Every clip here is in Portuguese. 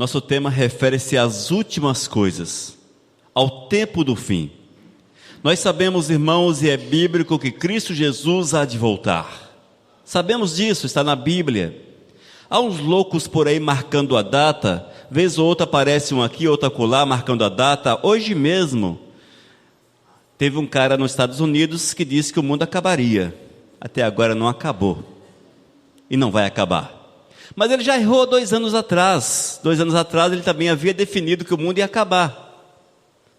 Nosso tema refere-se às últimas coisas, ao tempo do fim. Nós sabemos, irmãos, e é bíblico, que Cristo Jesus há de voltar. Sabemos disso, está na Bíblia. Há uns loucos por aí marcando a data, vez ou outra aparece um aqui, outro acolá, marcando a data. Hoje mesmo, teve um cara nos Estados Unidos que disse que o mundo acabaria. Até agora não acabou. E não vai acabar. Mas ele já errou 2 anos atrás. 2 anos atrás ele também havia definido que o mundo ia acabar.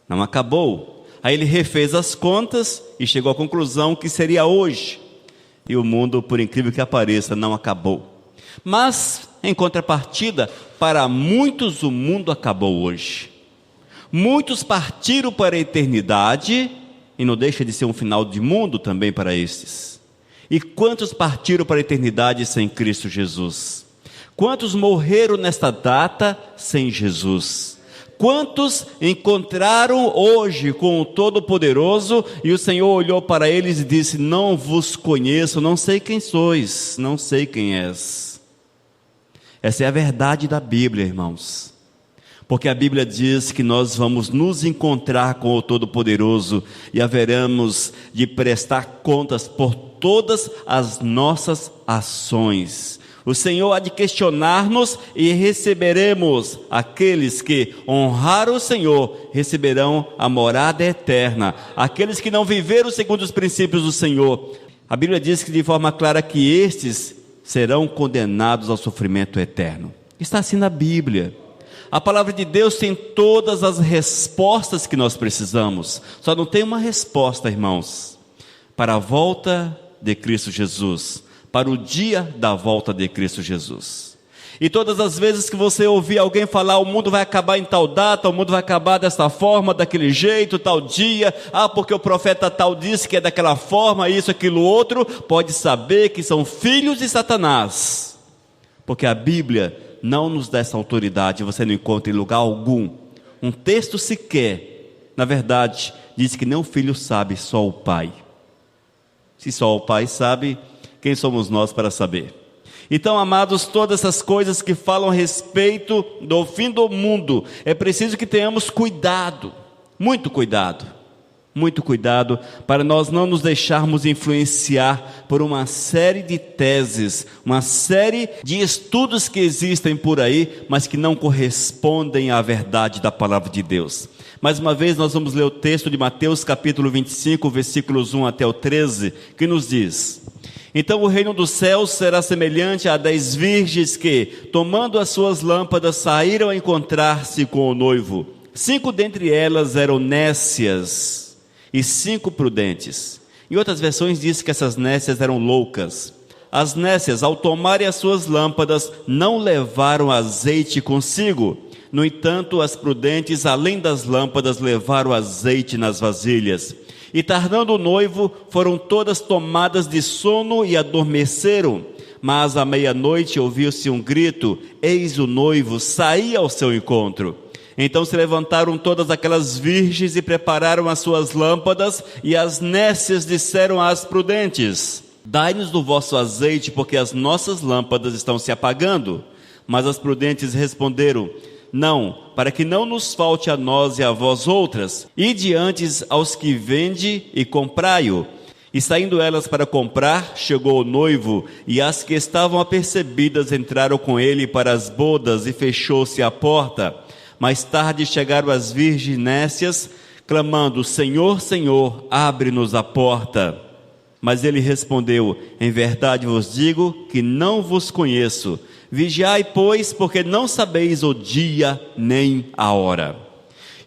Não acabou. Aí ele refez as contas e chegou à conclusão que seria hoje. E o mundo, por incrível que pareça, não acabou. Mas, em contrapartida, para muitos o mundo acabou hoje. Muitos partiram para a eternidade, e não deixa de ser um final de mundo também para estes. E quantos partiram para a eternidade sem Cristo Jesus? Quantos morreram nesta data sem Jesus? Quantos encontraram hoje com o Todo-Poderoso e o Senhor olhou para eles e disse: não vos conheço, não sei quem sois, não sei quem és. Essa é a verdade da Bíblia, irmãos. Porque a Bíblia diz que nós vamos nos encontrar com o Todo-Poderoso e haveremos de prestar contas por todas as nossas ações. O Senhor há de questionar-nos e receberemos. Aqueles que honraram o Senhor receberão a morada eterna. Aqueles que não viveram segundo os princípios do Senhor, a Bíblia diz que de forma clara que estes serão condenados ao sofrimento eterno. Está assim na Bíblia. A palavra de Deus tem todas as respostas que nós precisamos. Só não tem uma resposta, irmãos, para a volta de Cristo Jesus, para o dia da volta de Cristo Jesus. E todas as vezes que você ouvir alguém falar: o mundo vai acabar em tal data, o mundo vai acabar desta forma, daquele jeito, tal dia, porque o profeta tal disse que é daquela forma, isso, aquilo, outro, pode saber que são filhos de Satanás, porque a Bíblia não nos dá essa autoridade. Você não encontra em lugar algum um texto sequer, na verdade, diz que nem o filho sabe, só o pai. Se só o pai sabe, quem somos nós para saber? Então, amados, todas essas coisas que falam a respeito do fim do mundo, é preciso que tenhamos cuidado, muito cuidado, para nós não nos deixarmos influenciar por uma série de teses, uma série de estudos que existem por aí, mas que não correspondem à verdade da palavra de Deus. Mais uma vez nós vamos ler o texto de Mateus capítulo 25, versículos 1 até o 13, que nos diz: então o reino dos céus será semelhante a 10 virgens que, tomando as suas lâmpadas, saíram a encontrar-se com o noivo. 5 dentre elas eram nécias e 5 prudentes. Em outras versões diz que essas nécias eram loucas. As nécias, ao tomarem as suas lâmpadas, não levaram azeite consigo. No entanto, as prudentes, além das lâmpadas, levaram azeite nas vasilhas. E tardando o noivo, foram todas tomadas de sono e adormeceram. Mas à meia-noite ouviu-se um grito: eis o noivo, saí ao seu encontro. Então se levantaram todas aquelas virgens e prepararam as suas lâmpadas. E as nécias disseram às prudentes: dai-nos do vosso azeite, porque as nossas lâmpadas estão se apagando. Mas as prudentes responderam: não, para que não nos falte a nós e a vós outras, ide antes aos que vende e comprai-o. E saindo elas para comprar, chegou o noivo, e as que estavam apercebidas entraram com ele para as bodas, e fechou-se a porta. Mais tarde chegaram as virgens nécias, clamando: Senhor, Senhor, abre-nos a porta. Mas ele respondeu: em verdade vos digo que não vos conheço. Vigiai, pois, porque não sabeis o dia nem a hora.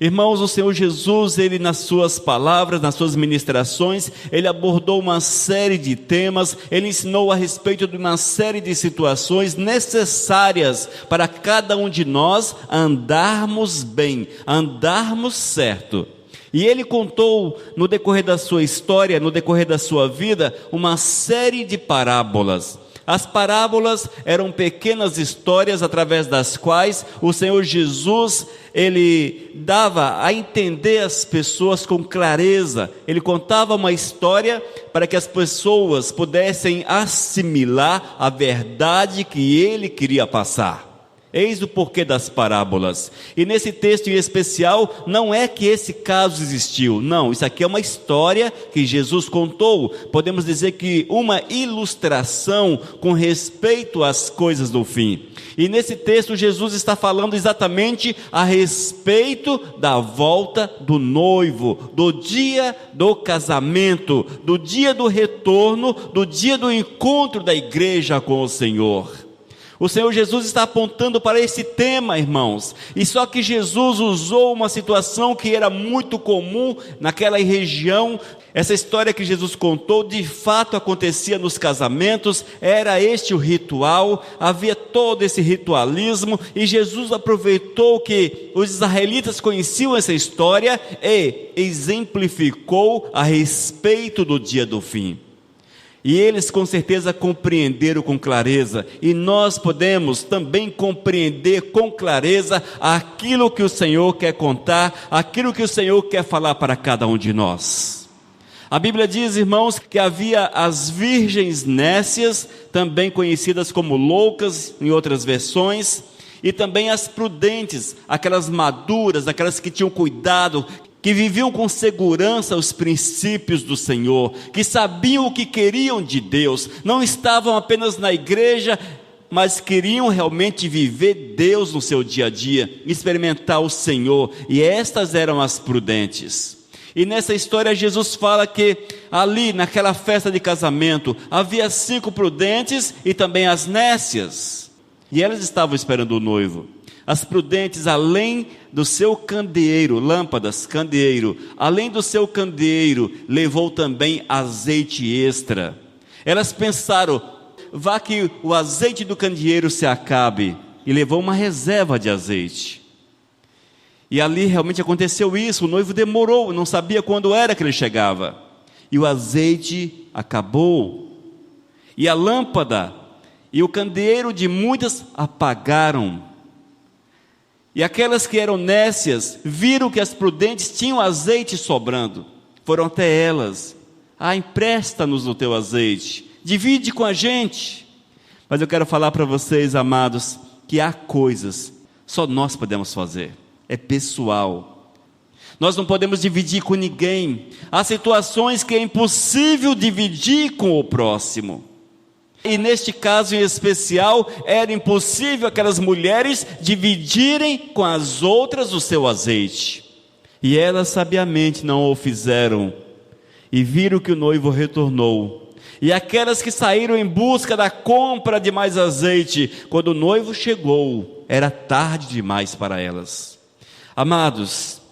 Irmãos, o Senhor Jesus, Ele nas suas palavras, nas suas ministrações, Ele abordou uma série de temas, Ele ensinou a respeito de uma série de situações necessárias para cada um de nós andarmos bem, andarmos certo. E Ele contou no decorrer da sua história, no decorrer da sua vida, uma série de parábolas. As parábolas eram pequenas histórias através das quais o Senhor Jesus, Ele dava a entender as pessoas com clareza. Ele contava uma história para que as pessoas pudessem assimilar a verdade que Ele queria passar. Eis o porquê das parábolas. E nesse texto em especial, não é que esse caso existiu. Não, isso aqui é uma história que Jesus contou. Podemos dizer que uma ilustração com respeito às coisas do fim. E nesse texto Jesus está falando exatamente a respeito da volta do noivo, do dia do casamento, do dia do retorno, do dia do encontro da igreja com o Senhor. O Senhor Jesus está apontando para esse tema, irmãos, e só que Jesus usou uma situação que era muito comum naquela região. Essa história que Jesus contou, de fato acontecia nos casamentos, era este o ritual, havia todo esse ritualismo, e Jesus aproveitou que os israelitas conheciam essa história e exemplificou a respeito do dia do fim. E eles com certeza compreenderam com clareza, e nós podemos também compreender com clareza aquilo que o Senhor quer contar, aquilo que o Senhor quer falar para cada um de nós. A Bíblia diz, irmãos, que havia as virgens nécias, também conhecidas como loucas em outras versões, e também as prudentes, aquelas maduras, aquelas que tinham cuidado, que viviam com segurança os princípios do Senhor, que sabiam o que queriam de Deus, não estavam apenas na igreja, mas queriam realmente viver Deus no seu dia a dia, experimentar o Senhor, e estas eram as prudentes. E nessa história Jesus fala que ali naquela festa de casamento, havia 5 prudentes e também as nécias, e elas estavam esperando o noivo. As prudentes, além do seu candeeiro, lâmpadas, candeeiro, além do seu candeeiro, levou também azeite extra. Elas pensaram, vá que o azeite do candeeiro se acabe, e levou uma reserva de azeite. E ali realmente aconteceu isso, o noivo demorou, não sabia quando era que ele chegava, e o azeite acabou, e a lâmpada e o candeeiro de muitas apagaram. E aquelas que eram nécias viram que as prudentes tinham azeite sobrando, foram até elas: empresta-nos o teu azeite, divide com a gente. Mas eu quero falar para vocês, amados, que há coisas só nós podemos fazer, é pessoal. Nós não podemos dividir com ninguém. Há situações que é impossível dividir com o próximo. E neste caso em especial, era impossível aquelas mulheres dividirem com as outras o seu azeite. E elas sabiamente não o fizeram, e viram que o noivo retornou. E aquelas que saíram em busca da compra de mais azeite, quando o noivo chegou, era tarde demais para elas. Amados,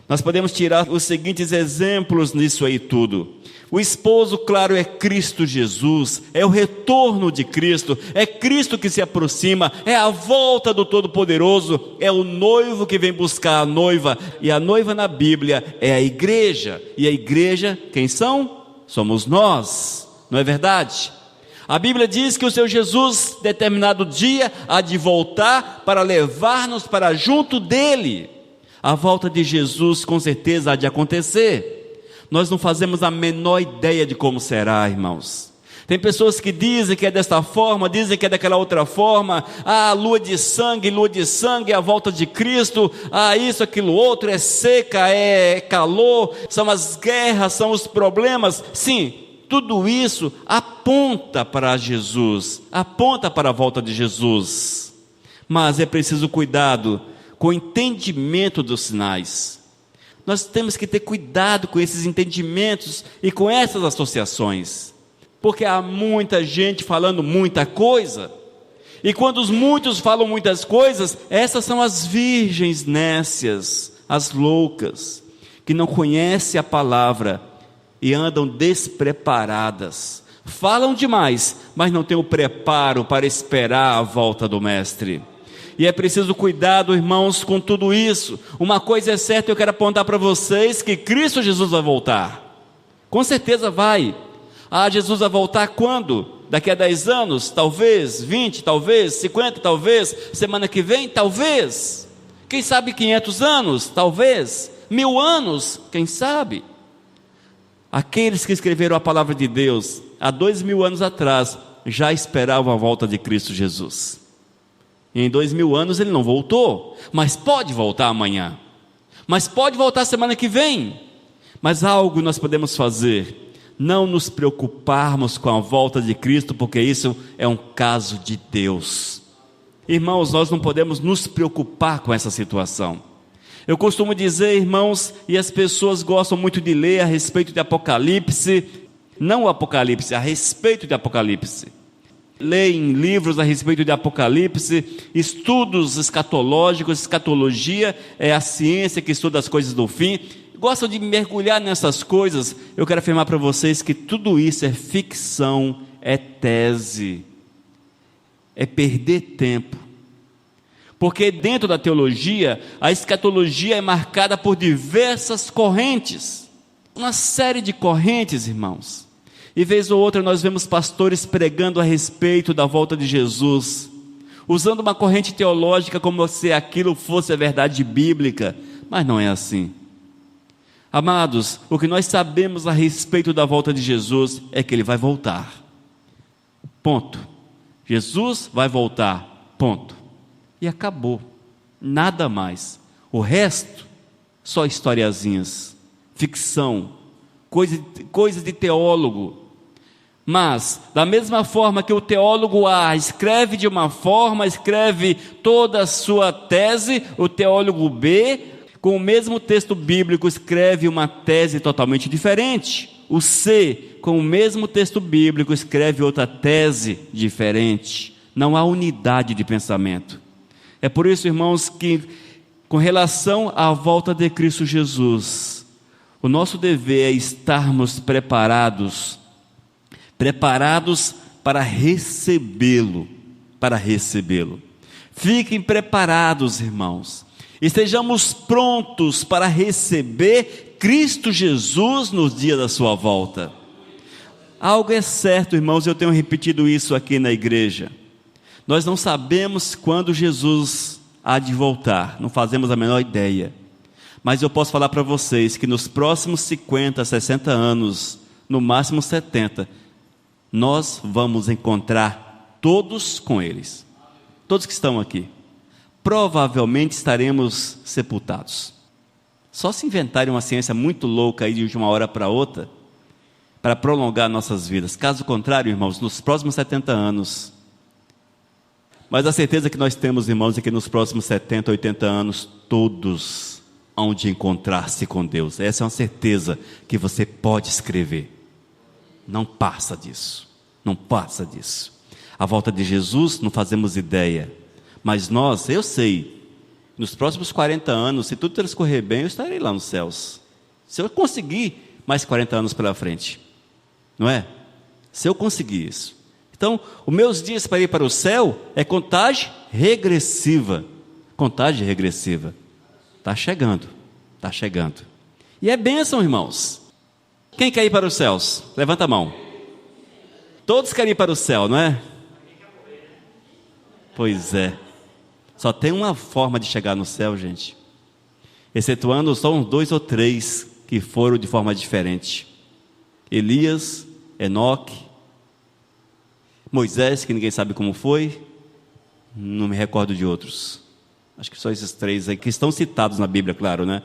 nós podemos tirar os seguintes exemplos nisso aí tudo. O esposo, claro, é Cristo Jesus, é o retorno de Cristo, é Cristo que se aproxima, é a volta do Todo-Poderoso, é o noivo que vem buscar a noiva, e a noiva na Bíblia é a igreja, e a igreja, quem são? Somos nós, não é verdade? A Bíblia diz que o Senhor Jesus, determinado dia, há de voltar para levar-nos para junto dele. A volta de Jesus com certeza há de acontecer. Nós não fazemos a menor ideia de como será, irmãos. Tem pessoas que dizem que é desta forma, dizem que é daquela outra forma. Lua de sangue, a volta de Cristo. Isso, aquilo, outro, é seca, é calor, são as guerras, são os problemas. Sim, tudo isso aponta para Jesus, aponta para a volta de Jesus. Mas é preciso cuidado com o entendimento dos sinais. Nós temos que ter cuidado com esses entendimentos e com essas associações, porque há muita gente falando muita coisa, e quando os muitos falam muitas coisas, essas são as virgens nécias, as loucas, que não conhecem a palavra e andam despreparadas, falam demais, mas não têm o preparo para esperar a volta do Mestre. E é preciso cuidado, irmãos, com tudo isso. Uma coisa é certa, eu quero apontar para vocês, que Cristo Jesus vai voltar. Com certeza vai. Jesus vai voltar quando? Daqui a 10 anos? Talvez, 20, talvez, 50, talvez, semana que vem, talvez. Quem sabe 500 anos? Talvez. 1000 anos? Quem sabe? Aqueles que escreveram a palavra de Deus, há 2000 anos atrás, já esperavam a volta de Cristo Jesus. E em 2000 anos ele não voltou, mas pode voltar amanhã, mas pode voltar semana que vem. Mas algo nós podemos fazer: não nos preocuparmos com a volta de Cristo, porque isso é um caso de Deus. Irmãos, nós não podemos nos preocupar com essa situação. Eu costumo dizer, irmãos, e as pessoas gostam muito de ler a respeito de Apocalipse, não o Apocalipse, a respeito de Apocalipse. Leem livros a respeito de Apocalipse, estudos escatológicos. Escatologia é a ciência que estuda as coisas do fim. Gostam de mergulhar nessas coisas. Eu quero afirmar para vocês que tudo isso é ficção, é tese, é perder tempo. Porque dentro da teologia, a escatologia é marcada por diversas correntes, uma série de correntes, irmãos. E vez ou outra nós vemos pastores pregando a respeito da volta de Jesus, usando uma corrente teológica como se aquilo fosse a verdade bíblica, mas não é assim. Amados, o que nós sabemos a respeito da volta de Jesus é que Ele vai voltar, ponto. Jesus vai voltar, ponto. E acabou, nada mais. O resto, só historiazinhas, ficção, coisa de teólogo. Mas, da mesma forma que o teólogo A escreve de uma forma, escreve toda a sua tese, o teólogo B, com o mesmo texto bíblico, escreve uma tese totalmente diferente. O C, com o mesmo texto bíblico, escreve outra tese diferente. Não há unidade de pensamento. É por isso, irmãos, que com relação à volta de Cristo Jesus, o nosso dever é estarmos preparados para recebê-lo, Fiquem preparados, irmãos. Estejamos prontos para receber Cristo Jesus nos dias da sua volta. Algo é certo, irmãos, eu tenho repetido isso aqui na igreja. Nós não sabemos quando Jesus há de voltar, não fazemos a menor ideia. Mas eu posso falar para vocês que nos próximos 50, 60 anos, no máximo 70, nós vamos encontrar todos com eles. Todos que estão aqui. Provavelmente estaremos sepultados. Só se inventarem uma ciência muito louca aí de uma hora para outra, para prolongar nossas vidas. Caso contrário, irmãos, nos próximos 70 anos. Mas a certeza que nós temos, irmãos, é que nos próximos 70, 80 anos, todos hão de encontrar-se com Deus. Essa é uma certeza que você pode escrever. Não passa disso. Não passa disso. A volta de Jesus, não fazemos ideia. Mas nós, eu sei, nos próximos 40 anos, se tudo transcorrer bem, eu estarei lá nos céus. Se eu conseguir mais 40 anos pela frente. Não é? Se eu conseguir isso. Então, os meus dias para ir para o céu é contagem regressiva. Contagem regressiva. Está chegando. Está chegando. E é bênção, irmãos. Quem quer ir para os céus? Levanta a mão. Todos querem ir para o céu, não é? Pois é. Só tem uma forma de chegar no céu, gente. Excetuando só uns 2 ou 3 que foram de forma diferente. Elias, Enoque, Moisés, que ninguém sabe como foi. Não me recordo de outros. Acho que só esses 3 aí que estão citados na Bíblia, claro, né?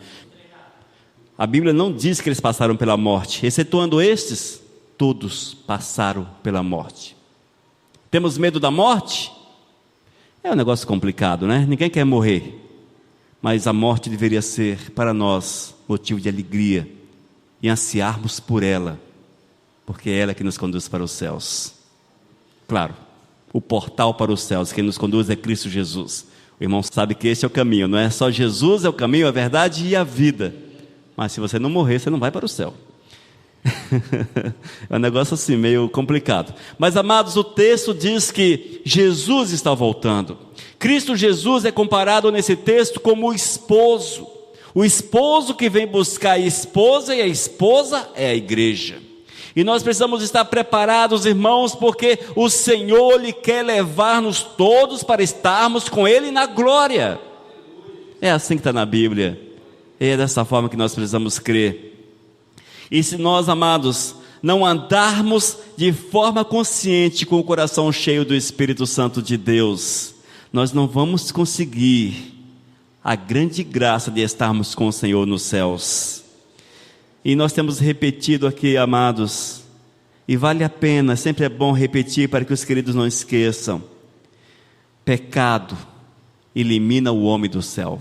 A Bíblia não diz que eles passaram pela morte. Excetuando estes, todos passaram pela morte. Temos medo da morte? É um negócio complicado, né? Ninguém quer morrer. Mas a morte deveria ser para nós motivo de alegria e ansiarmos por ela, porque é ela que nos conduz para os céus. Claro, o portal para os céus, quem nos conduz é Cristo Jesus. O irmão sabe que esse é o caminho, não é só Jesus, é o caminho, a verdade e a vida. Mas se você não morrer, você não vai para o céu. É um negócio assim, meio complicado. Mas, amados, o texto diz que Jesus está voltando. Cristo Jesus é comparado nesse texto como o esposo. O esposo que vem buscar a esposa, e a esposa é a igreja. E nós precisamos estar preparados, irmãos, porque o Senhor Ele quer levar-nos todos para estarmos com Ele na glória. É assim que está na Bíblia. E é dessa forma que nós precisamos crer. E se nós, amados, não andarmos de forma consciente com o coração cheio do Espírito Santo de Deus, nós não vamos conseguir a grande graça de estarmos com o Senhor nos céus. E nós temos repetido aqui, amados, e vale a pena, sempre é bom repetir para que os queridos não esqueçam: pecado elimina o homem do céu.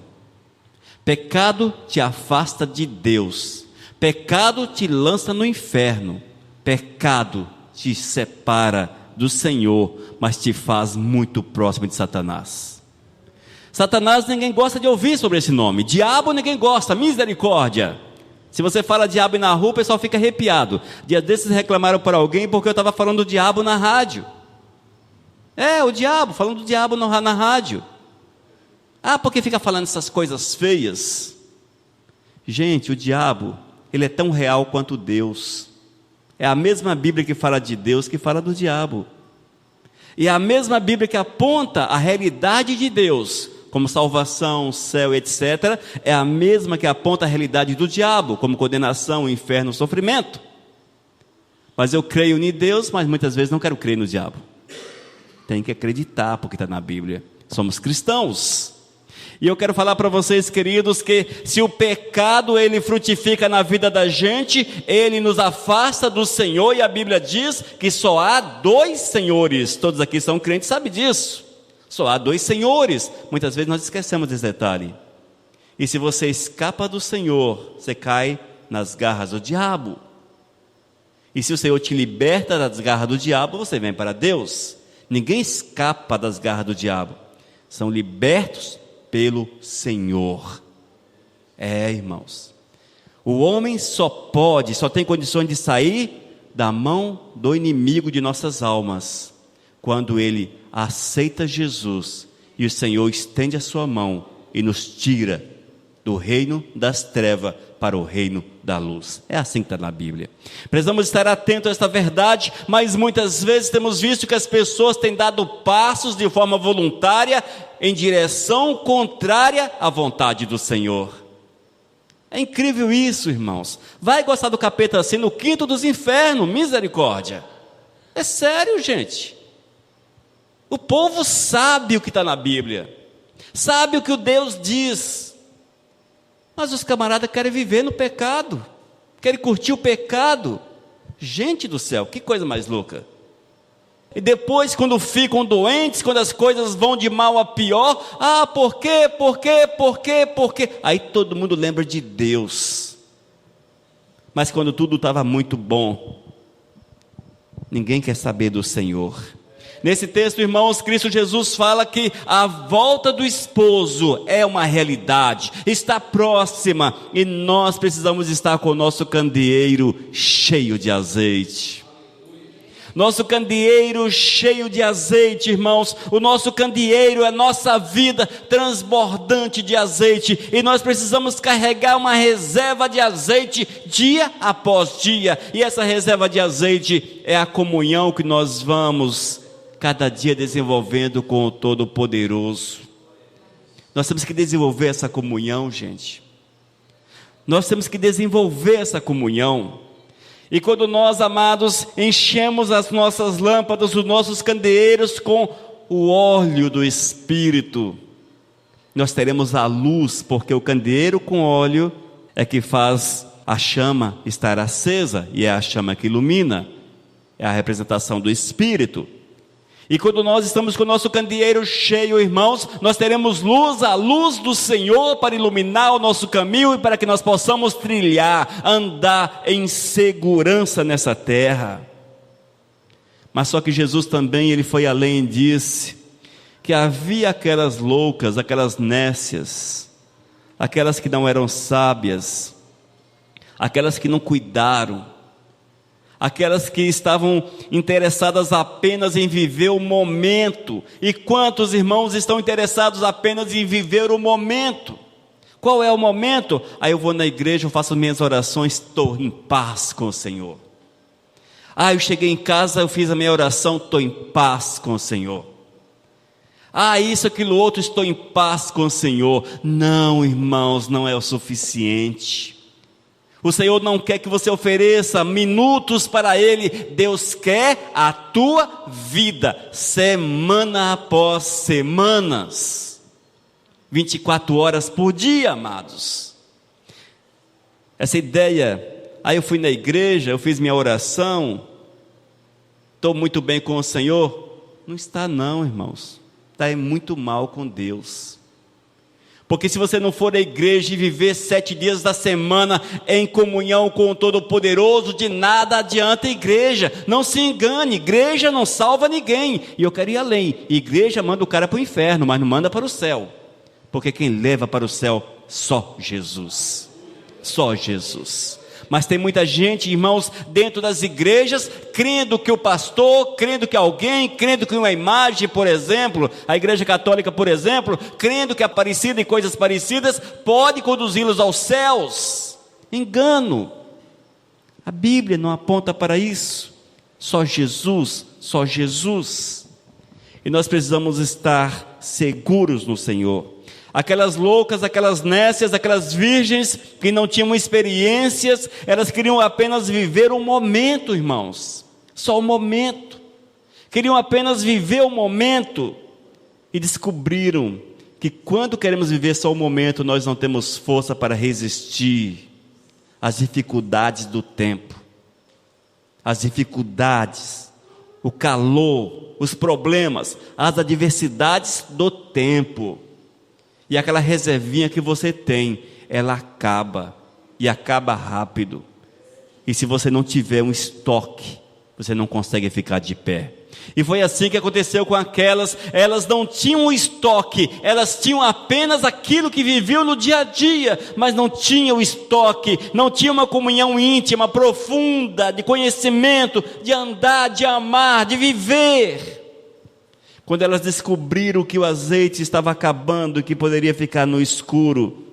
Pecado te afasta de Deus. Pecado te lança no inferno. Pecado te separa do Senhor, mas te faz muito próximo de Satanás. Satanás, ninguém gosta de ouvir sobre esse nome. Diabo ninguém gosta, misericórdia. Se você fala diabo na rua, o pessoal fica arrepiado. Dia desses reclamaram para alguém porque eu estava falando do diabo na rádio. O diabo, falando do diabo na rádio. Porque fica falando essas coisas feias. Gente, o diabo, ele é tão real quanto Deus. É a mesma Bíblia que fala de Deus que fala do diabo. E é a mesma Bíblia que aponta a realidade de Deus, como salvação, céu, etc. É a mesma que aponta a realidade do diabo, como condenação, inferno, sofrimento. Mas eu creio em Deus, mas muitas vezes não quero crer no diabo. Tem que acreditar porque está na Bíblia. Somos cristãos. E eu quero falar para vocês, queridos, que se o pecado ele frutifica na vida da gente, ele nos afasta do Senhor, e a Bíblia diz que só há 2 senhores. Todos aqui são crentes, sabem disso. Só há 2 senhores. Muitas vezes nós esquecemos desse detalhe. E se você escapa do Senhor, você cai nas garras do diabo. E se o Senhor te liberta das garras do diabo, você vem para Deus. Ninguém escapa das garras do diabo. São libertos pelo Senhor. Irmãos, o homem só tem condições de sair da mão do inimigo de nossas almas quando ele aceita Jesus e o Senhor estende a sua mão e nos tira do reino das trevas para o reino da luz. É assim que está na Bíblia. Precisamos estar atentos a esta verdade, mas muitas vezes temos visto que as pessoas têm dado passos de forma voluntária em direção contrária à vontade do Senhor. É incrível isso, irmãos. Vai gostar do capeta assim no quinto dos infernos, misericórdia. É sério, gente. O povo sabe o que está na Bíblia, sabe o que o Deus diz, mas os camaradas querem viver no pecado, querem curtir o pecado. Gente do céu, que coisa mais louca. E depois, quando ficam doentes, quando as coisas vão de mal a pior, por quê? Aí todo mundo lembra de Deus. Mas quando tudo estava muito bom, ninguém quer saber do Senhor. Nesse texto, irmãos, Cristo Jesus fala que a volta do esposo é uma realidade, está próxima, e nós precisamos estar com o nosso candeeiro cheio de azeite. Nosso candeeiro cheio de azeite, irmãos. O nosso candeeiro é nossa vida transbordante de azeite, e nós precisamos carregar uma reserva de azeite dia após dia, e essa reserva de azeite é a comunhão que nós vamos cada dia desenvolvendo com o Todo-Poderoso. Nós temos que desenvolver essa comunhão, gente. Nós temos que desenvolver essa comunhão. E quando nós, amados, enchemos as nossas lâmpadas, os nossos candeeiros com o óleo do Espírito, nós teremos a luz, porque o candeeiro com óleo é que faz a chama estar acesa, e é a chama que ilumina, é a representação do Espírito. E quando nós estamos com o nosso candeeiro cheio, irmãos, nós teremos luz, a luz do Senhor para iluminar o nosso caminho e para que nós possamos trilhar, andar em segurança nessa terra. Mas só que Jesus também, ele foi além e disse que havia aquelas loucas, aquelas nécias, aquelas que não eram sábias, aquelas que não cuidaram, aquelas que estavam interessadas apenas em viver o momento. E quantos irmãos estão interessados apenas em viver o momento? Qual é o momento? Eu vou na igreja, eu faço minhas orações, estou em paz com o Senhor. Eu cheguei em casa, eu fiz a minha oração, estou em paz com o Senhor. Isso, aquilo, outro, estou em paz com o Senhor. Não, irmãos, não é o suficiente. O Senhor não quer que você ofereça minutos para Ele. Deus quer a tua vida, semana após semanas, 24 horas por dia, amados. Essa ideia, aí eu fui na igreja, eu fiz minha oração, estou muito bem com o Senhor. Não está não, irmãos. Está muito mal com Deus. Porque se você não for à igreja e viver 7 dias da semana em comunhão com o Todo-Poderoso, de nada adianta a igreja. Não se engane, igreja não salva ninguém. E eu quero ir além. Igreja manda o cara para o inferno, mas não manda para o céu. Porque quem leva para o céu, só Jesus. Só Jesus. Mas tem muita gente, irmãos, dentro das igrejas, crendo que o pastor, crendo que alguém, crendo que uma imagem, por exemplo, a igreja católica, por exemplo, crendo que Aparecida e coisas parecidas, pode conduzi-los aos céus. Engano. A Bíblia não aponta para isso. Só Jesus, só Jesus. E nós precisamos estar seguros no Senhor. Aquelas loucas, aquelas nécias, aquelas virgens que não tinham experiências, elas queriam apenas viver um momento, irmãos, só um momento, queriam apenas viver o momento, e descobriram que quando queremos viver só um momento, nós não temos força para resistir às dificuldades do tempo, às dificuldades, o calor, os problemas, as adversidades do tempo. E aquela reservinha que você tem, ela acaba, e acaba rápido. E se você não tiver um estoque, você não consegue ficar de pé. E foi assim que aconteceu com aquelas. Elas não tinham um estoque, elas tinham apenas aquilo que viviam no dia a dia, mas não tinham o estoque, não tinham uma comunhão íntima, profunda, de conhecimento, de andar, de amar, de viver. Quando elas descobriram que o azeite estava acabando e que poderia ficar no escuro,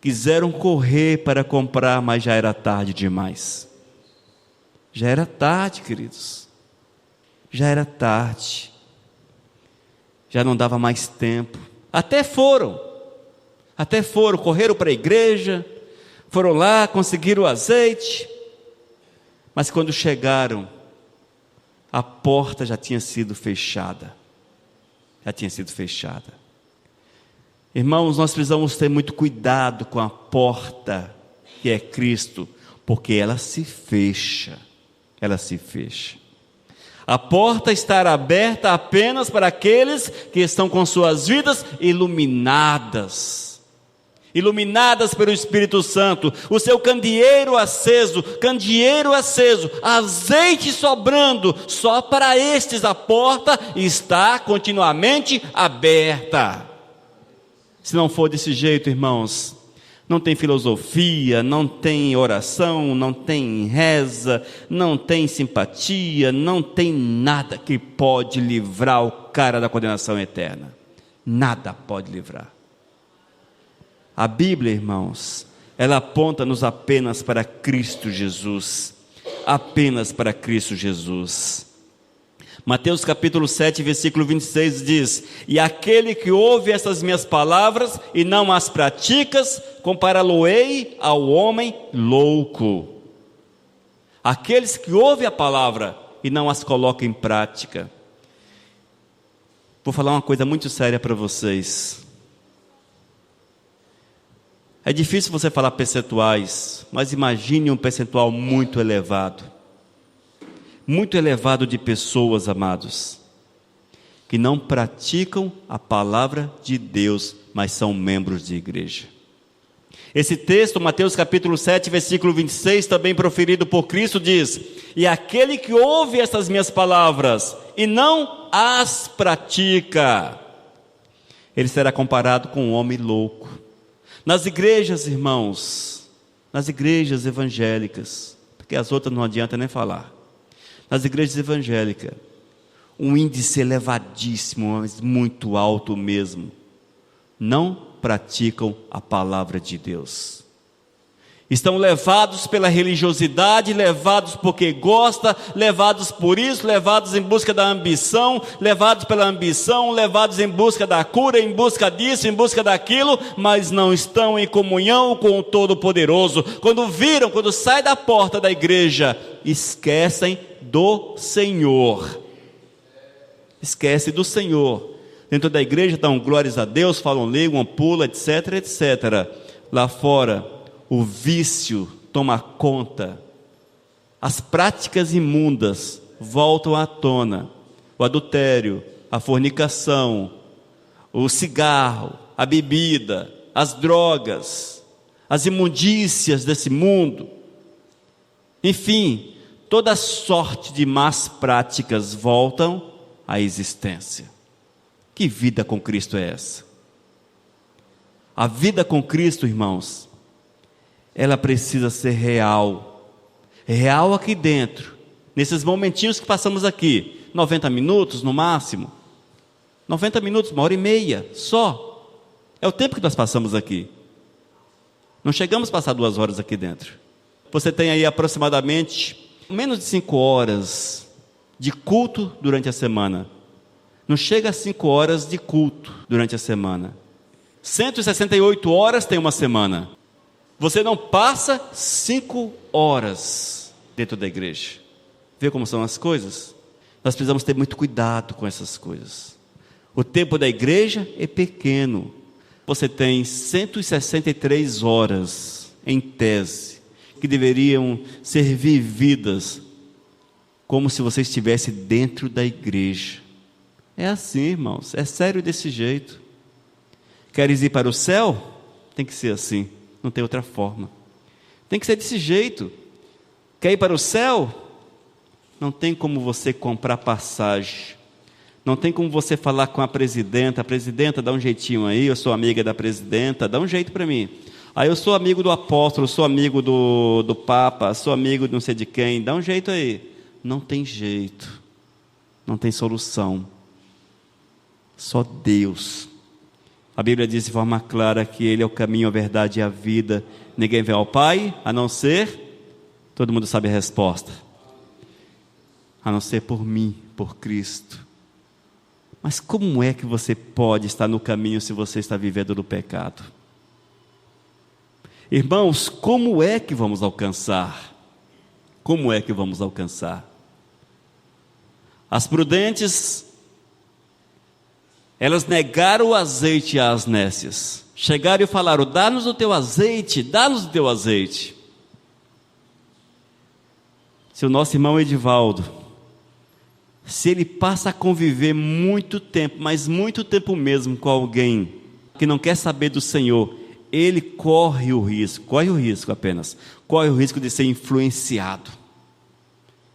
quiseram correr para comprar, mas já era tarde demais. Já era tarde, queridos. Já era tarde. Já não dava mais tempo. Até foram, correram para a igreja, foram lá, conseguiram o azeite, mas quando chegaram, a porta já tinha sido fechada. Irmãos, nós precisamos ter muito cuidado com a porta que é Cristo, porque ela se fecha. A porta estará aberta apenas para aqueles que estão com suas vidas iluminadas pelo Espírito Santo, o seu candeeiro aceso, azeite sobrando, só para estes a porta está continuamente aberta. Se não for desse jeito, irmãos, não tem filosofia, não tem oração, não tem reza, não tem simpatia, não tem nada que pode livrar o cara da condenação eterna. Nada pode livrar. A Bíblia, irmãos, ela aponta-nos apenas para Cristo Jesus. Apenas para Cristo Jesus. Mateus capítulo 7, versículo 26 diz: E aquele que ouve essas minhas palavras e não as pratica, compará-lo-ei ao homem louco. Aqueles que ouvem a palavra e não as colocam em prática. Vou falar uma coisa muito séria para vocês. É difícil você falar percentuais, mas imagine um percentual muito elevado de pessoas, amados, que não praticam a palavra de Deus, mas são membros de igreja. Esse texto, Mateus capítulo 7, versículo 26, também proferido por Cristo, diz: E aquele que ouve estas minhas palavras e não as pratica, ele será comparado com um homem louco. Nas igrejas, irmãos, nas igrejas evangélicas, porque as outras não adianta nem falar, nas igrejas evangélicas, um índice elevadíssimo, mas muito alto mesmo, não praticam a palavra de Deus. Estão levados pela religiosidade, levados porque gosta, levados por isso, levados em busca da ambição, levados pela ambição, levados em busca da cura, em busca disso, em busca daquilo, mas não estão em comunhão com o Todo-Poderoso. Quando saem da porta da igreja, esquecem do Senhor. Esquece do Senhor. Dentro da igreja dão glórias a Deus, falam língua, pula, etc, etc. Lá fora, o vício toma conta, as práticas imundas voltam à tona, o adultério, a fornicação, o cigarro, a bebida, as drogas, as imundícias desse mundo, enfim, toda sorte de más práticas voltam à existência. Que vida com Cristo é essa? A vida com Cristo, irmãos, ela precisa ser real, real aqui dentro, nesses momentinhos que passamos aqui, 90 minutos no máximo, 90 minutos, 1h30, só, é o tempo que nós passamos aqui, não chegamos a passar 2 horas aqui dentro. Você tem aí aproximadamente menos de 5 horas de culto durante a semana, não chega a 5 horas de culto durante a semana, 168 horas tem uma semana. Você não passa 5 horas dentro da igreja. Vê como são as coisas? Nós precisamos ter muito cuidado com essas coisas. O tempo da igreja é pequeno. Você tem 163 horas, em tese, que deveriam ser vividas como se você estivesse dentro da igreja. É assim, irmãos, é sério desse jeito. Queres ir para o céu? Tem que ser assim. Não tem outra forma. Tem que ser desse jeito. Quer ir para o céu? Não tem como você comprar passagem. Não tem como você falar com a presidenta. A presidenta, dá um jeitinho aí. Eu sou amiga da presidenta, dá um jeito para mim. Aí eu sou amigo do apóstolo, sou amigo do Papa, sou amigo de não sei de quem. Dá um jeito aí. Não tem jeito. Não tem solução. Só Deus. A Bíblia diz de forma clara que Ele é o caminho, a verdade e a vida. Ninguém vem ao Pai, a não ser, todo mundo sabe a resposta, a não ser por mim, por Cristo. Mas como é que você pode estar no caminho se você está vivendo no pecado? Irmãos, como é que vamos alcançar? Como é que vamos alcançar? As prudentes, elas negaram o azeite às nécias. Chegaram e falaram: dá-nos o teu azeite, dá-nos o teu azeite. Se o nosso irmão Edivaldo, se ele passa a conviver muito tempo, mas muito tempo mesmo, com alguém que não quer saber do Senhor, ele corre o risco de ser influenciado.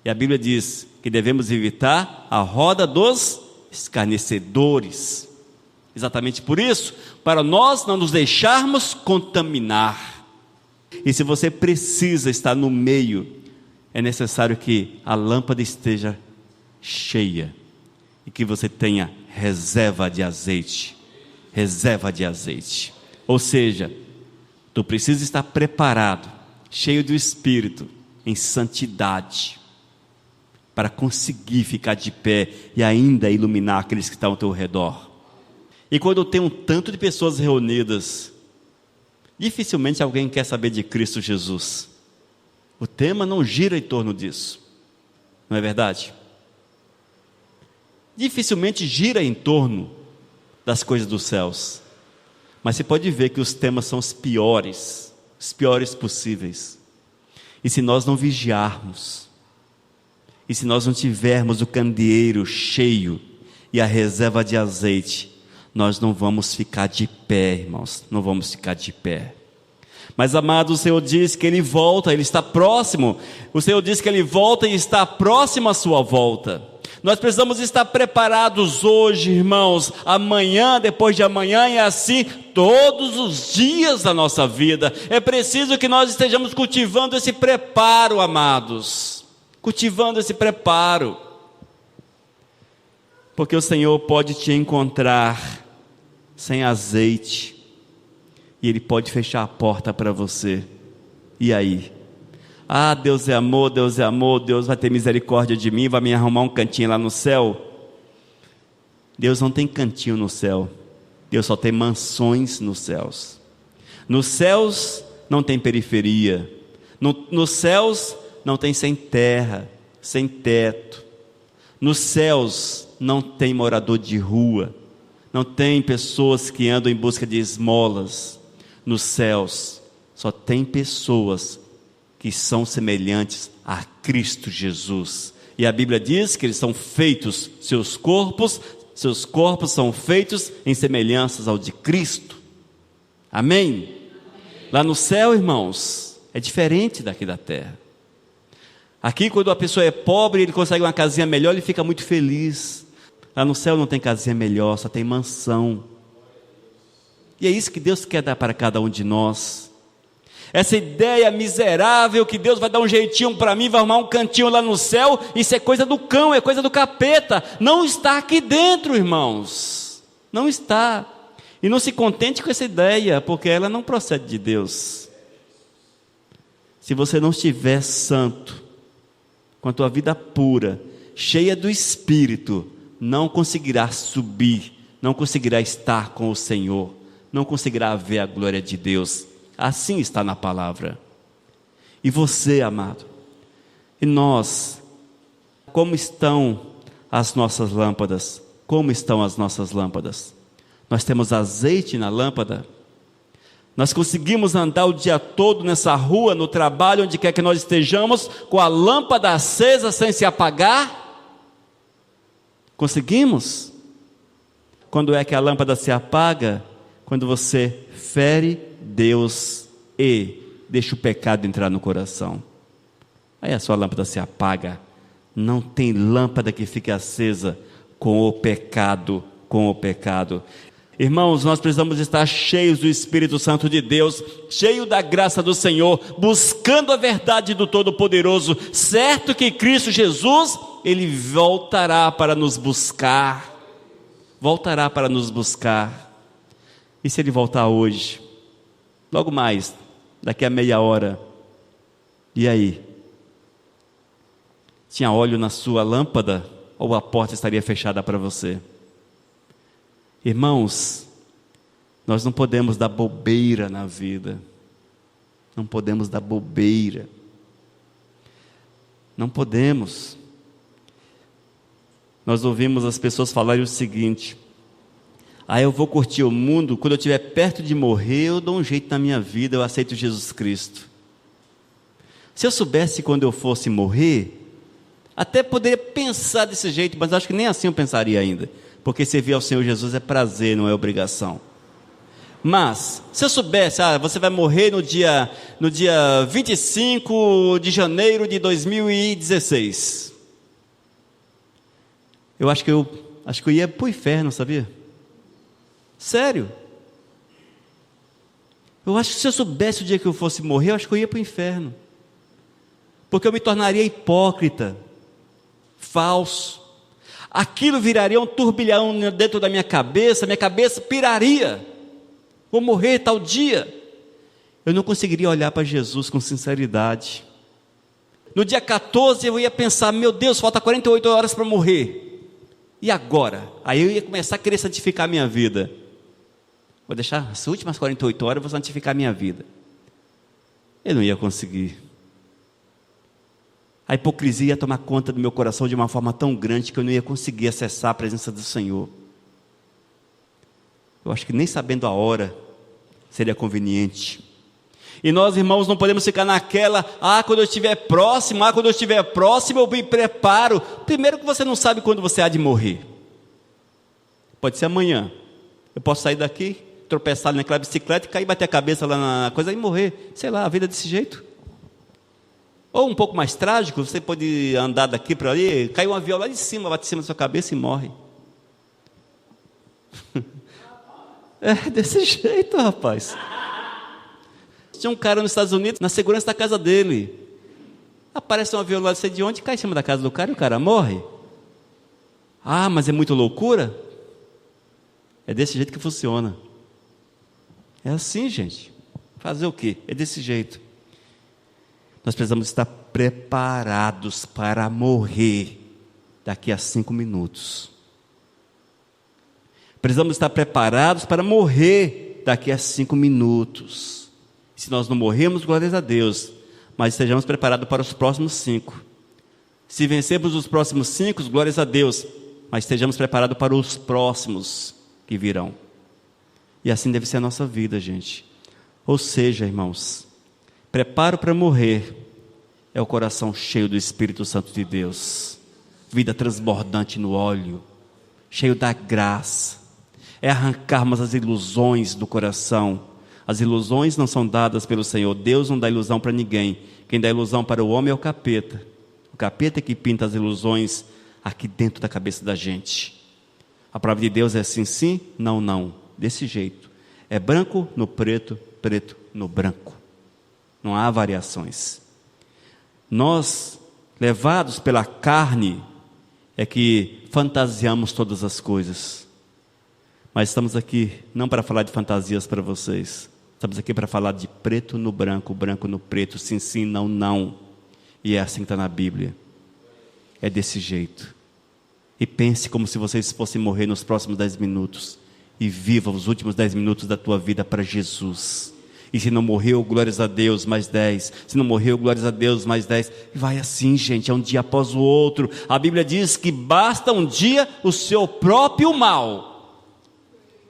E a Bíblia diz que devemos evitar a roda dos escarnecedores. Exatamente por isso, para nós não nos deixarmos contaminar. E se você precisa estar no meio, é necessário que a lâmpada esteja cheia e que você tenha reserva de azeite. Reserva de azeite. Ou seja, tu precisa estar preparado, cheio do Espírito, em santidade, para conseguir ficar de pé e ainda iluminar aqueles que estão ao teu redor. E quando tem um tanto de pessoas reunidas, dificilmente alguém quer saber de Cristo Jesus. O tema não gira em torno disso, não é verdade? Dificilmente gira em torno das coisas dos céus, mas você pode ver que os temas são os piores possíveis. E se nós não vigiarmos, e se nós não tivermos o candeeiro cheio e a reserva de azeite, nós não vamos ficar de pé, irmãos, não vamos ficar de pé. Mas, amado, o Senhor diz que Ele volta, Ele está próximo. O Senhor diz que Ele volta e está próximo à sua volta. Nós precisamos estar preparados hoje, irmãos, amanhã, depois de amanhã, e assim todos os dias da nossa vida. É preciso que nós estejamos cultivando esse preparo, amados, cultivando esse preparo, porque o Senhor pode te encontrar sem azeite, e Ele pode fechar a porta para você, E aí? Ah, Deus é amor, Deus é amor, Deus vai ter misericórdia de mim, vai me arrumar um cantinho lá no céu. Deus não tem cantinho no céu, Deus só tem mansões nos céus. Nos céus não tem periferia, nos céus não tem sem terra, sem teto. Nos céus não tem morador de rua, não tem pessoas que andam em busca de esmolas. Nos céus só tem pessoas que são semelhantes a Cristo Jesus. E a Bíblia diz que eles são feitos, seus corpos são feitos em semelhanças ao de Cristo. Amém? Lá no céu, irmãos, é diferente daqui da terra. Aqui, quando a pessoa é pobre, ele consegue uma casinha melhor, ele fica muito feliz. Lá no céu não tem casinha melhor, só tem mansão. E é isso que Deus quer dar para cada um de nós. Essa ideia miserável que Deus vai dar um jeitinho para mim, vai arrumar um cantinho lá no céu, isso é coisa do cão, é coisa do capeta. Não está aqui dentro, irmãos. Não está. E não se contente com essa ideia, porque ela não procede de Deus. Se você não estiver santo, com a tua vida pura, cheia do Espírito, não conseguirá subir, não conseguirá estar com o Senhor, não conseguirá ver a glória de Deus. Assim está na palavra. E você, amado, e nós, como estão as nossas lâmpadas? Como estão as nossas lâmpadas? Nós temos azeite na lâmpada? Nós conseguimos andar o dia todo nessa rua, no trabalho, onde quer que nós estejamos, com a lâmpada acesa sem se apagar? Conseguimos? Quando é que a lâmpada se apaga? Quando você fere Deus e deixa o pecado entrar no coração. Aí a sua lâmpada se apaga. Não tem lâmpada que fique acesa com o pecado, com o pecado. Irmãos, nós precisamos estar cheios do Espírito Santo de Deus, cheio da graça do Senhor, buscando a verdade do Todo-Poderoso, certo que Cristo Jesus, Ele voltará para nos buscar, e se Ele voltar hoje, logo mais, daqui a meia hora, e aí? Tinha óleo na sua lâmpada, ou a porta estaria fechada para você? Irmãos, nós não podemos dar bobeira na vida, não podemos dar bobeira, não podemos. Nós ouvimos as pessoas falarem o seguinte: eu vou curtir o mundo, quando eu estiver perto de morrer, eu dou um jeito na minha vida, eu aceito Jesus Cristo. Se eu soubesse quando eu fosse morrer, até poderia pensar desse jeito, mas acho que nem assim eu pensaria ainda. Porque servir ao Senhor Jesus é prazer, não é obrigação. Mas, se eu soubesse, você vai morrer no dia 25 de janeiro de 2016. Eu acho que eu ia para o inferno, sabia? Sério. Eu acho que se eu soubesse o dia que eu fosse morrer, eu acho que eu ia para o inferno. Porque eu me tornaria hipócrita, falso. Aquilo viraria um turbilhão dentro da minha cabeça piraria. Vou morrer tal dia. Eu não conseguiria olhar para Jesus com sinceridade. No dia 14 eu ia pensar: meu Deus, falta 48 horas para morrer. E agora? Aí eu ia começar a querer santificar a minha vida. Vou deixar as últimas 48 horas, eu vou santificar a minha vida. Eu não ia conseguir. A hipocrisia ia tomar conta do meu coração de uma forma tão grande que eu não ia conseguir acessar a presença do Senhor. Eu acho que nem sabendo a hora seria conveniente. E nós, irmãos, não podemos ficar naquela: quando eu estiver próximo, eu me preparo. Primeiro que você não sabe quando você há de morrer. Pode ser amanhã. Eu posso sair daqui, tropeçar naquela bicicleta e cair, bater a cabeça lá na coisa e morrer. Sei lá, a vida é desse jeito. Ou um pouco mais trágico, você pode andar daqui para ali, cai um avião lá de cima, bate em cima da sua cabeça e morre. É desse jeito, rapaz. Tinha um cara nos Estados Unidos, na segurança da casa dele. Aparece um avião lá, não sei de onde, cai em cima da casa do cara e o cara morre. Mas é muito loucura? É desse jeito que funciona. É assim, gente. Fazer o quê? É desse jeito. Nós precisamos estar preparados para morrer daqui a 5 minutos. Precisamos estar preparados para morrer daqui a 5 minutos. Se nós não morrermos, glórias a Deus, mas estejamos preparados para os próximos 5. Se vencermos os próximos 5, glórias a Deus, mas estejamos preparados para os próximos que virão. E assim deve ser a nossa vida, gente. Ou seja, irmãos, preparo para morrer é o coração cheio do Espírito Santo de Deus, vida transbordante no óleo, cheio da graça, é arrancarmos as ilusões do coração. As ilusões não são dadas pelo Senhor. Deus não dá ilusão para ninguém. Quem dá ilusão para o homem é o capeta. O capeta é que pinta as ilusões aqui dentro da cabeça da gente. A palavra de Deus é assim, sim, não, não, desse jeito. É branco no preto, preto no branco. Não há variações. Nós, levados pela carne, é que fantasiamos todas as coisas. Mas estamos aqui não para falar de fantasias para vocês. Estamos aqui para falar de preto no branco, branco no preto, sim, sim, não, não. E é assim que está na Bíblia. É desse jeito. E pense como se vocês fossem morrer nos próximos 10 minutos. E viva os últimos 10 minutos da tua vida para Jesus. E se não morreu, glórias a Deus, mais 10. Se não morreu, glórias a Deus, mais 10. E vai assim, gente, é um dia após o outro. A Bíblia diz que basta um dia o seu próprio mal.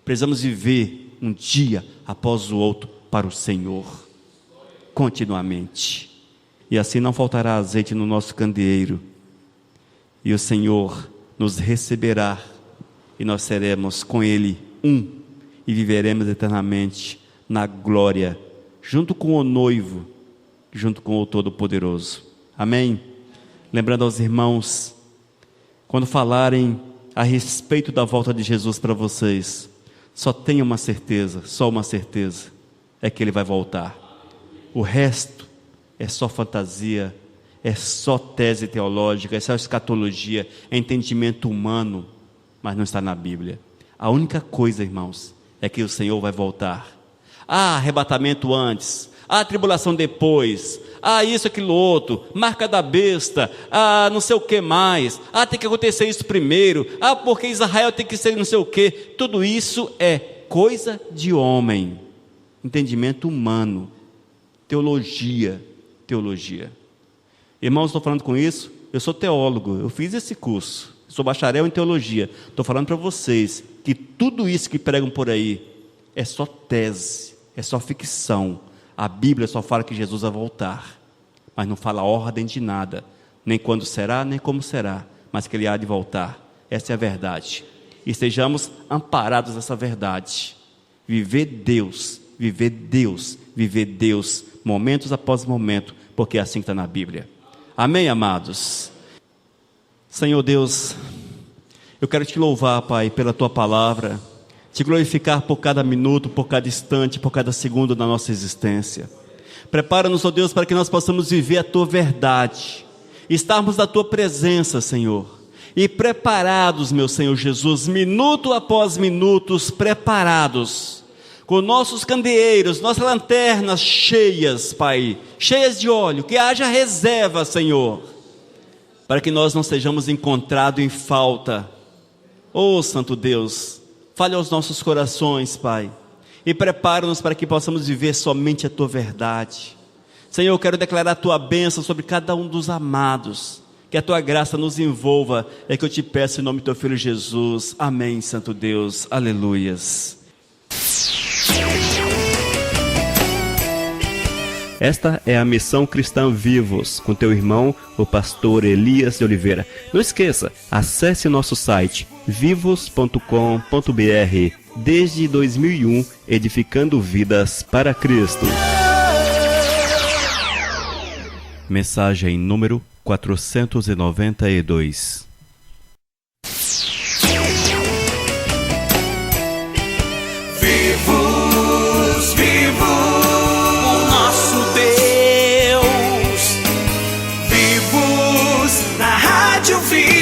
Precisamos viver um dia após o outro para o Senhor, continuamente. E assim não faltará azeite no nosso candeeiro. E o Senhor nos receberá. E nós seremos com Ele um. E viveremos eternamente na glória, junto com o noivo, junto com o Todo-Poderoso. Amém? Lembrando aos irmãos, quando falarem a respeito da volta de Jesus para vocês, só tenha uma certeza, só uma certeza, é que Ele vai voltar. O resto é só fantasia, é só tese teológica, é só escatologia, é entendimento humano, mas não está na Bíblia. A única coisa, irmãos, é que o Senhor vai voltar. Arrebatamento antes, tribulação depois, isso, aquilo outro, marca da besta, não sei o que mais, tem que acontecer isso primeiro, porque Israel tem que ser não sei o que. Tudo isso é coisa de homem, entendimento humano, teologia. Irmãos, estou falando com isso, eu sou teólogo, eu fiz esse curso, sou bacharel em teologia. Estou falando para vocês que tudo isso que pregam por aí é só tese, é só ficção. A Bíblia só fala que Jesus vai voltar, mas não fala ordem de nada, nem quando será, nem como será, mas que Ele há de voltar. Essa é a verdade. E estejamos amparados nessa verdade. Viver Deus, viver Deus, viver Deus, momentos após momento, porque é assim que está na Bíblia. Amém, amados? Senhor Deus, eu quero Te louvar, Pai, pela Tua palavra, Te glorificar por cada minuto, por cada instante, por cada segundo da nossa existência. Prepara-nos, ó Deus, para que nós possamos viver a Tua verdade, estarmos na Tua presença, Senhor, e preparados, meu Senhor Jesus, minuto após minutos, preparados, com nossos candeeiros, nossas lanternas cheias, Pai, cheias de óleo, que haja reserva, Senhor, para que nós não sejamos encontrados em falta. Santo Deus, fale aos nossos corações, Pai, e prepara-nos para que possamos viver somente a Tua verdade. Senhor, eu quero declarar a Tua bênção sobre cada um dos amados, que a Tua graça nos envolva, é que eu Te peço em nome do Teu Filho Jesus. Amém, Santo Deus, aleluias. Esta é a Missão Cristã Vivos, com teu irmão, o pastor Elias de Oliveira. Não esqueça, acesse nosso site vivos.com.br. Desde 2001, edificando vidas para Cristo. Mensagem número 492. Vivos, vivos, o nosso Deus. Vivos na Rádio Vivos.